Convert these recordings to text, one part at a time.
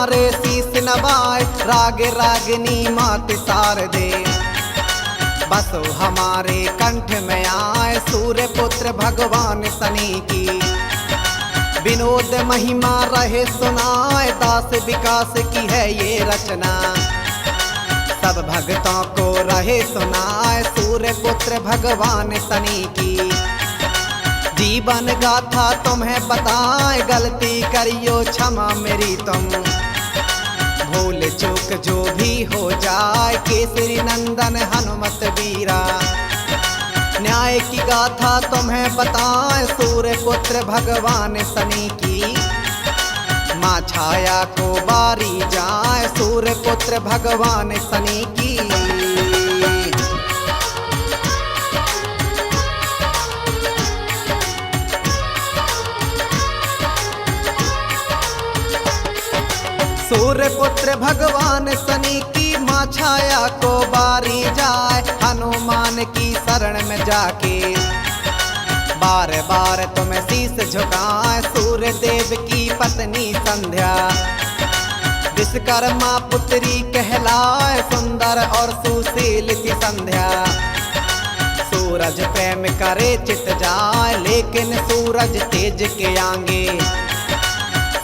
तुम्हारे शीस नवाए, राग रागिनी मात शारदे। बसो हमारे कंठ में आए, सूर्य पुत्र भगवान शनि की। विनोद महिमा रहे सुनाए, दास विकास की है ये रचना। सब भक्तों को रहे सुनाए, सूर्य पुत्र भगवान शनि की। जीवन गाथा तुम्हें बताए, गलती करियो क्षमा मेरी तुम। भूल चूक जो भी हो जाए, केसरी नंदन हनुमत वीरा। न्याय की गाथा तुम्हें बताए, सूर्य पुत्र भगवान शनि की। माँ छाया को बारी जाए, सूर्य पुत्र भगवान शनि की। सूर्य पुत्र भगवान शनि की, माँ छाया को बारी जाए। हनुमान की शरण में जाके बार बार तुम्हें शीस झुकाए, सूर्य देव की पत्नी संध्या। विश्वकर्मा पुत्री कहलाए, सुंदर और सुशील थी संध्या। सूरज प्रेम करे चित जाए, लेकिन सूरज तेज के आगे।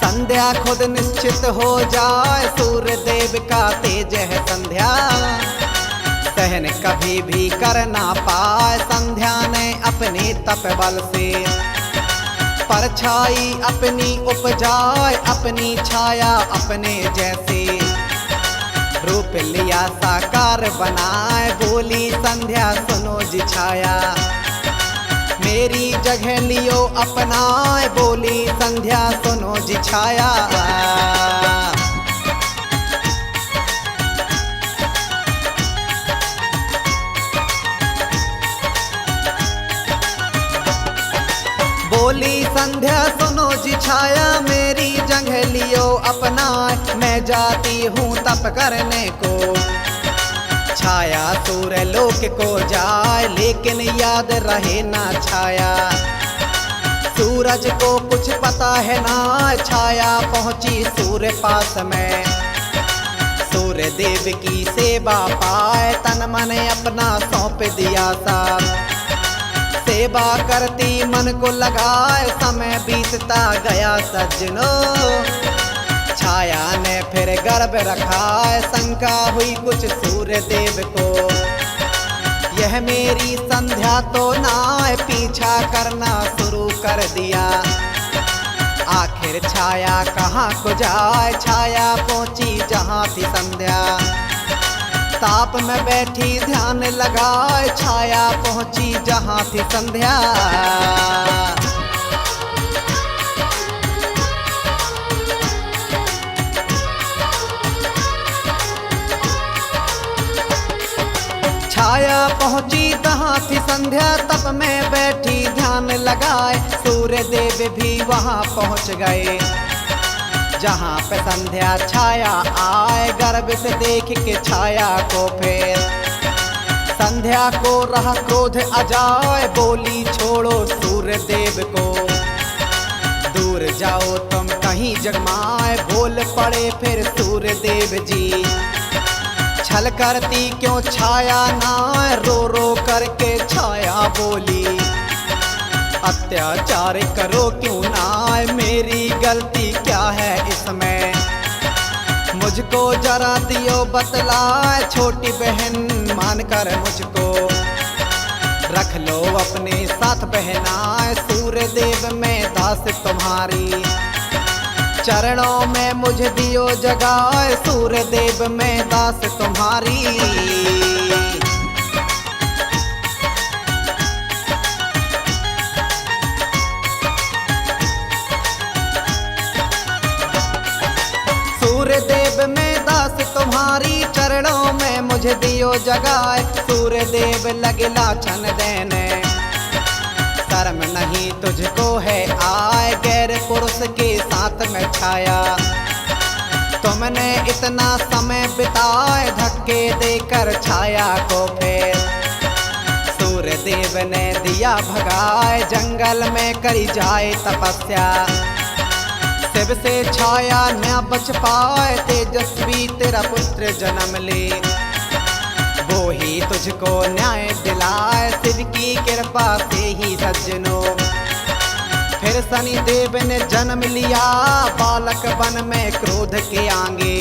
संध्या खुद निश्चित हो जाए, सूर्य देव का तेज है संध्या। सहन कभी भी कर ना पाए, संध्या ने अपने तप बल से। परछाई अपनी उपजाए, अपनी छाया अपने जैसे। रूप लिया साकार बनाए, बोली संध्या सुनो जी छाया। मेरी जगह लियो अपनाए, बोली संध्या सुनो जी छाया। बोली संध्या सुनो जी छाया, मेरी जगह लियो अपनाए। मैं जाती हूँ तप करने को, छाया सूर्य लोक को जाए, लेकिन याद रहे ना छाया। सूरज को कुछ पता है ना, छाया पहुंची सूर्य पास में। सूर्य देव की सेवा पाए, तन मन अपना सौंप दिया साथ। सेवा करती मन को लगाए, समय बीतता गया सज्जनों। छाया ने फिर गर्भ रखा, शंका हुई कुछ सूर्य देव को। यह मेरी संध्या तो ना, पीछा करना शुरू कर दिया। आखिर छाया कहाँ को जाए, छाया पहुंची जहाँ थी संध्या। ताप में बैठी ध्यान लगाए, छाया पहुंची जहाँ थी संध्या। छाया पहुंची तहाँ थी संध्या, तप में बैठी ध्यान लगाए। सूर्य देव भी वहाँ पहुंच गए, जहाँ पे संध्या छाया आए। गर्भ से देख के छाया को फिर संध्या को रहा क्रोध अजाए, बोली छोड़ो सूर्य देव को। दूर जाओ तुम कहीं जगमाए, बोल पड़े फिर सूर्य देव जी। छल करती क्यों छाया ना, रो रो करके छाया बोली। अत्याचार करो क्यों ना, मेरी गलती क्या है इसमें। मुझको जरा दियो बतलाए, छोटी बहन मानकर मुझको। रख लो अपने साथ बहनाए, सूर्य देव में दास तुम्हारी। चरणों में मुझे दियो जगाए, सूर्य देव में दास तुम्हारी। सूर्य देव में दास तुम्हारी, चरणों में मुझे दियो जगाए। सूर्य देव लगे लाछन देने, शर्म नहीं तुझको है आए। गैर पुरुष के साथ में छाया, तुमने इतना समय बिताए। धक्के देकर छाया को फिर सूर्य देव ने दिया भगाए। जंगल में करी जाए तपस्या, शिव से छाया न बच पाए, तेजस्वी तेरा पुत्र जन्म ले। वो ही तुझको न्याय दिलाए, शिव की कृपा से ही सज्जनों। फिर शनि देव ने जन्म लिया, बालक वन में क्रोध के आगे।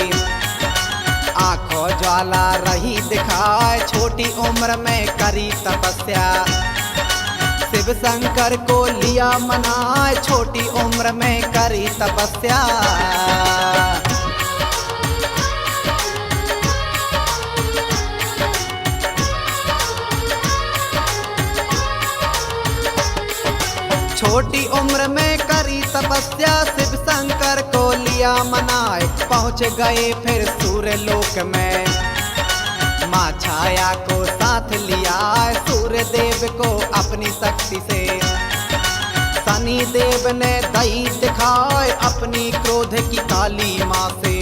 आंखों ज्वाला रही दिखाए, छोटी उम्र में करी तपस्या। शिव शंकर को लिया मनाए, छोटी उम्र में करी तपस्या। छोटी उम्र में करी तपस्या, शिव शंकर को लिया मनाए। पहुंच गए फिर सूर्य लोक में, माँ छाया को साथ लिया। सूर्य देव को अपनी शक्ति से शनि देव ने दई दिखाए, अपनी क्रोध की काली माँ से।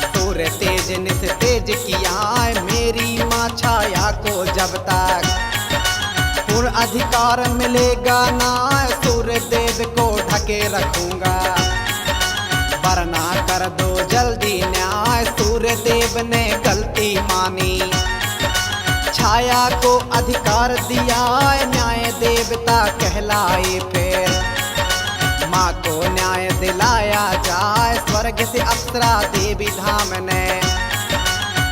सूर्य तेज निस तेज किया, मेरी माँ छाया को जब तक पूर्ण अधिकार मिलेगा ना, सूर्य देव को ढके रखूंगा। वरना कर दो जल्दी न्याय, सूर्य देव ने गलती मानी। छाया को अधिकार दिया, न्याय देवता कहलाए फिर। माँ को न्याय दिलाया जाए, स्वर्ग से अप्सरा देवी धाम ने।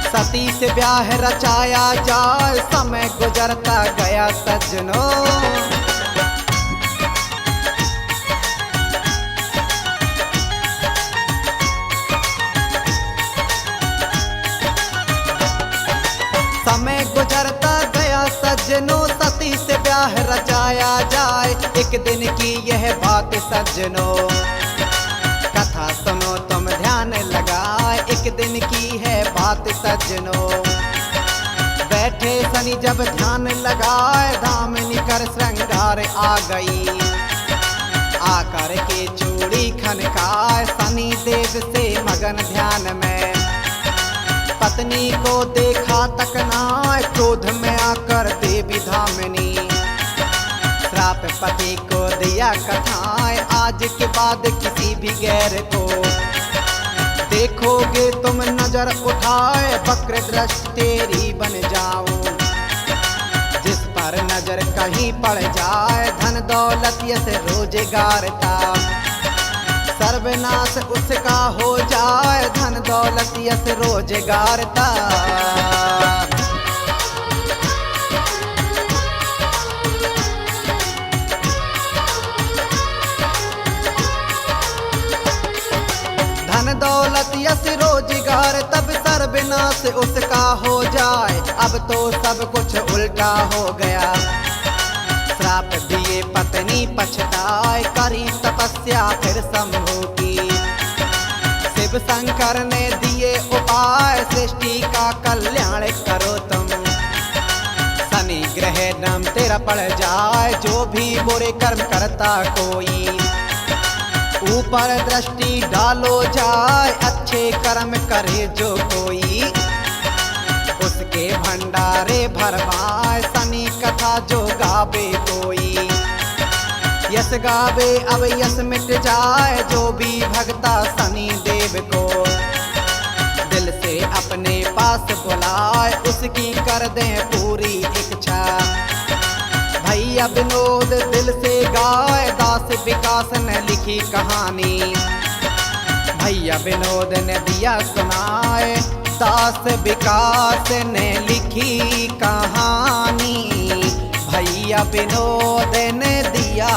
सती से ब्याह रचाया जाए, समय गुजरता गया सज्जनों। समय गुजरता गया सज्जनों, सती से ब्याह रचाया जाए। एक दिन की यह बात सज्जनों, कथा सुनो तुम ध्यान लगाए। एक दिन की है बात सज्जनों, बैठे शनि जब ध्यान लगाए। धामनी कर श्रृंगार आ गई, आकर के चूड़ी खनकाए। शनि देव से मगन ध्यान में, पत्नी को देखा तक ना, क्रोध में आकर देवी धामनी। श्राप पति को दिया कथाएं, आज के बाद किसी भी गैर को देखोगे तुम नजर उठाए। वक्र दृष्टि तेरी बन जाऊं, जिस पर नजर कहीं पड़ जाए। धन दौलत यश रोजगारता, सर्वनाश उसका हो जाए। धन दौलत यश रोजगारता। धन दौलत यश रोजगार, तब सर्वनाश उसका हो जाए। अब तो सब कुछ उल्टा हो गया, श्राप दिए पत्नी पछताए। करी तपस्या फिर शंभु की, शिव शंकर ने दिए उपाय। सृष्टि का कल्याण करो तुम, शनि ग्रह नाम तेरा पड़ जाए। जो भी बुरे कर्म करता कोई, ऊपर दृष्टि डालो जाए। अच्छे कर्म करे जो कोई, उसके भंडारे भरवाए। शनि कथा जो गावे कोई, यश गावे अब यश मिट जाए। जो भी भक्ता शनि देव को दिल से अपने पास बुलाए, उसकी कर दे पूरी इच्छा। भैया विनोद दिल से गाए, दास विकास ने लिखी कहानी। भैया विनोद ने दिया सुनाए, दास विकास ने लिखी कहानी। भैया विनोद ने दिया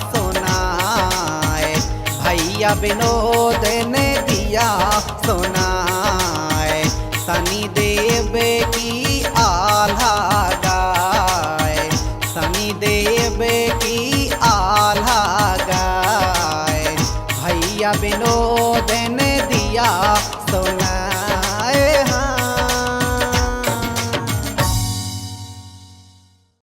सुनाए, भैया विनोद ने दिया सुनाए। शनि